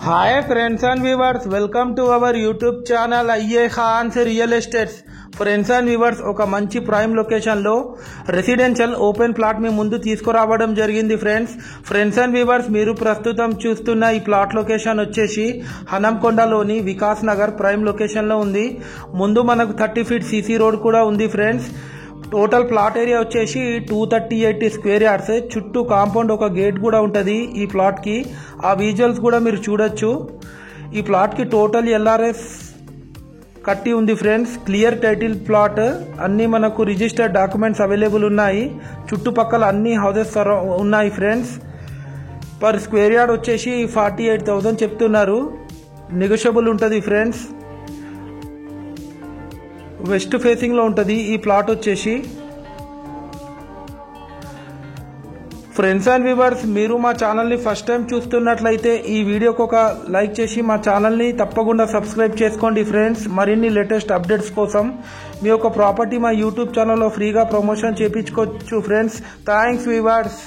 Hi friends and viewers, welcome to our YouTube channel IE Khans Real Estates. Friends and viewers, ఒక మంచి prime లొకేషన్లో residential open plot మీ ముందు తీసుకురావడం జరిగింది. Friends and viewers, మీరు ప్రస్తుతం చూస్తున్న ఈ ప్లాట్ లొకేషన్ వచ్చేసి హనంకొండలోని వికాస్ నగర్ ప్రైమ్ లొకేషన్లో ఉంది. ముందు మనకు 30 ఫీట్ సీసీ రోడ్ కూడా ఉంది. ఫ్రెండ్స్, టోటల్ ప్లాట్ ఏరియా వచ్చేసి 238 స్క్వేర్ యార్డ్స్. చుట్టూ కాంపౌండ్ ఒక గేట్ కూడా ఉంటుంది ఈ ప్లాట్కి. ఆ విజువల్స్ కూడా మీరు చూడొచ్చు. ఈ ప్లాట్కి టోటల్ ఎల్ఆర్ఎస్ కట్టి ఉంది. ఫ్రెండ్స్, క్లియర్ టైటిల్ ప్లాట్, అన్నీ మనకు రిజిస్టర్డ్ డాక్యుమెంట్స్ అవైలబుల్ ఉన్నాయి. చుట్టుపక్కల అన్ని హౌసెస్ ఉన్నాయి. ఫ్రెండ్స్, పర్ స్క్వేర్ యార్డ్ వచ్చేసి 48,000 చెప్తున్నారు. నెగోషియబుల్ ఉంటుంది. ఫ్రెండ్స్, వెస్ట్ ఫేసింగ్లో ఉంటుంది ఈ ప్లాట్ వచ్చేసి. ఫ్రెండ్స్ అండ్ వ్యూవర్స్, మీరు మా ఛానల్ని ఫస్ట్ టైం చూస్తున్నట్లయితే ఈ వీడియోకి ఒక లైక్ చేసి మా ఛానల్ని తప్పకుండా సబ్స్క్రైబ్ చేసుకోండి. ఫ్రెండ్స్, మరిన్ని లేటెస్ట్ అప్డేట్స్ కోసం మీ యొక్క ప్రాపర్టీ మా యూట్యూబ్ ఛానల్లో ఫ్రీగా ప్రమోషన్ చేయించుకోవచ్చు. Friends, thanks viewers.